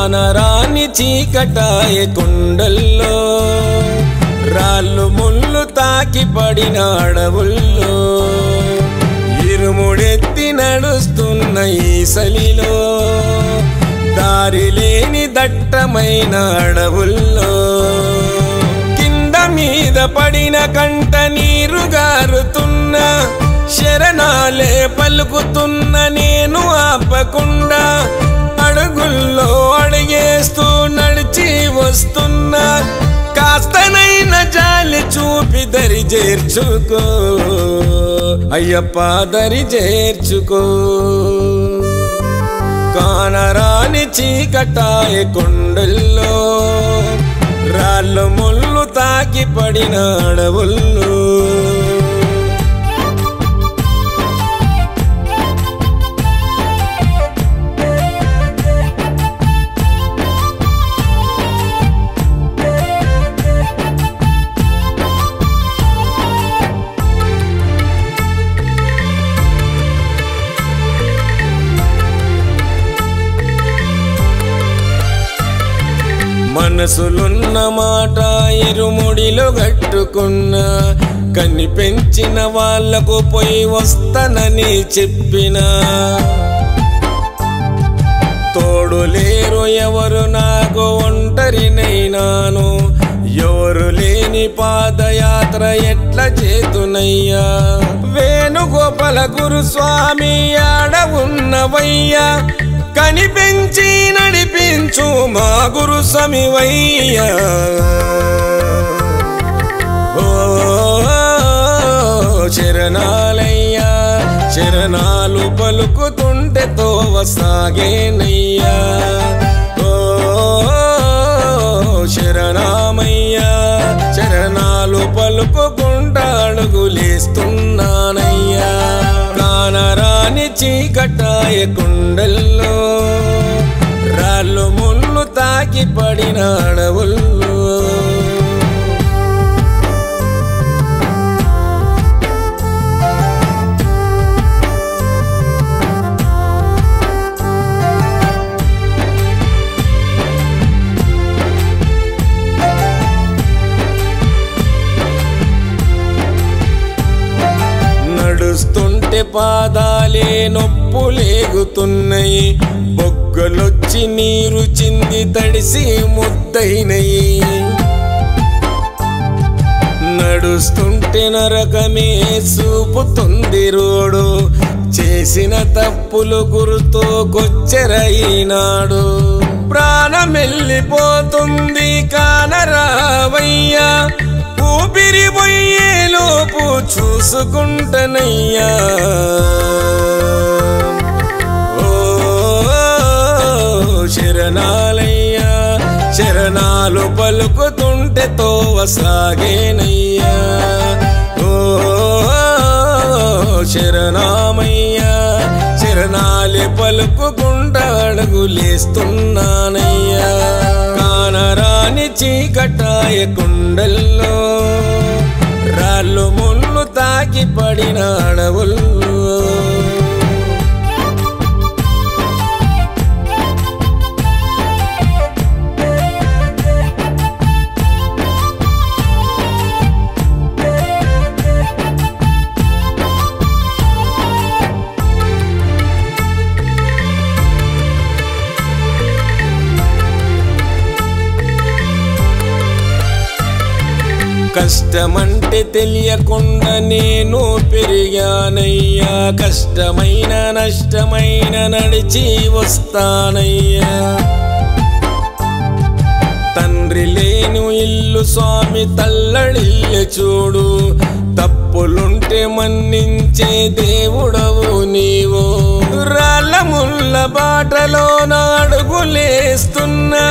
కానరాని చీకటాయ కొండల్లో రాళ్ళు ముళ్ళు తాకి పడిన అడవుల్లో ఇరుముడెత్తి నడుస్తున్న ఈ సలిలో దారి లేని దట్టమైన అడవుల్లో కింద మీద పడిన కంట నీరు గారుతున్న శరణాలే పలుకుతున్న నేను ఆపకుండా అడుగుల్లో అడిగేస్తూ నడిచి వస్తున్నా కాస్తనైన జాలి చూపి దరి చేర్చుకో అయ్యప్ప దరి చేర్చుకో కానరాని చీకటాయ కొండల్లో రాళ్ళు ముళ్ళు తాకి పడిన అడవుల్లో మనసులున్న మాట ఇరుముడిలో గట్టుకున్న కన్ని పెంచిన వాళ్లకు పోయి వస్తానని చెప్పిన తోడు లేరు ఎవరు నాకు ఒంటరినైనాను ఎవరు లేని పాదయాత్ర ఎట్లా చేతునయ్యా వేణుగోపాల గురుస్వామి ఆడ ఉన్నవయ్యా కనిపెంచి నడిపించు మా గురు సమివయ్యా ఓ శరణాలయ్యా శరణాలు పలుకుతుంటే తోవ సాగేనయ్యా ఓ శరణమయ్యా శరణాలు పలుకుకుంటా అడుగులేస్తున్నానయ్యా కానరాని చీకటాయ కొండల్లో రాళ్ళు ముళ్ళు తాకి పడిన అడవుల్లో నడుస్తుంటే పాదాలే నొప్పులేగుతున్నాయి బొగ్గలొచ్చి నీరు చింది తడిసి ముద్దైనయి నడుస్తుంటే నరకమే చూపుతుంది రోడు చేసిన తప్పులు గుర్తుకొచ్చెరయినాడు ప్రాణమెల్లిపోతుంది కానరావయ్యా ఊపిరి పోయేలోపు చూసుకుంటనయ్యా ఓ శరణాలయ్యా శరణాలు పలుకుతుంటే తోవ సాగేనయ్యా ఓ శరణమయ్యా శరణాలే పలుకుకుంటా అడుగులేస్తున్నానయ్యా కానరాని చీకటాయ కొండల్లో రాళ్ళు ముళ్ళు తాకి పడిన అడవుల్లో కష్టమంటే తెలియకుండా నేను పెరిగానయ్యా కష్టమైన నష్టమైన నడిచి వస్తానయ్యా తండ్రి లేని ఇల్లు స్వామి తల్లడిల్లి చూడు తప్పులుంటే మన్నించే దేవుడవు నీవు రాళ్ళ ముళ్ళ బాటలోన అడుగులేస్తున్నా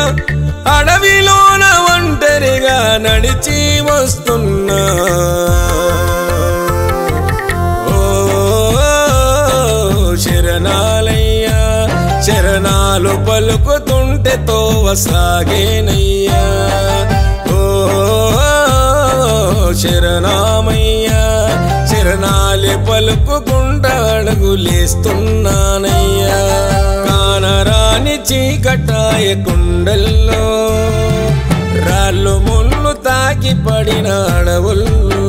అడవిలోన ఒంటరిగా నడిచి వస్తున్నా ఓ శరణాలయ్యా శరణాలు పలుకుతుంటే తోవ సాగేనయ్యా ఓ శరణమయ్యా శరణాలే పలుకుకుంటా అడుగులేస్తున్నానయ్యా కానరాని చీకటాయ కుండల్లో రాళ్ళు ముళ్ళు తాకి పడిన అడవుల్లో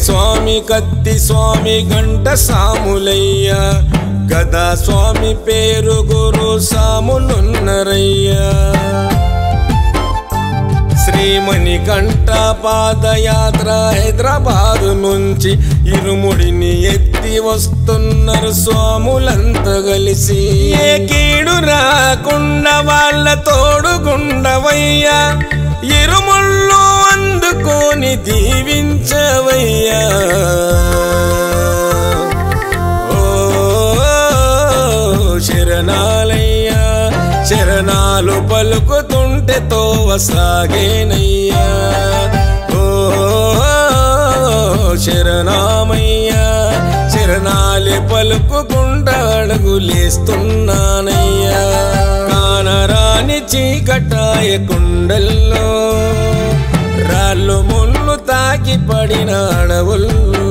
స్వామి కత్తి స్వామి గంట సాములయ్య గదా స్వామి పేరు గురు సాములున్నరయ్యా శ్రీమణికంఠ పాదయాత్ర హైదరాబాదు నుంచి ఇరుముడిని ఎత్తి వస్తున్నారు స్వాములంతా కలిసి ఏ కీడు రాకుండా వాళ్ళ తోడుగుండవయ్యా ఇరుముళ్ళు అందుకొని దీవించవయ్యా ఓ శరణాలయ్యా శరణాలు పలుకుతుంటే తోవ సాగేనయ్యా ఓ శరణమయ్యా శరణాలే పలుకుకుండా అడుగులేస్తున్నానయ్యా కానరాని చీకటాయ కుండల్లో రాళ్ళు ముళ్ళు తాకి పడిన అడవుల్లో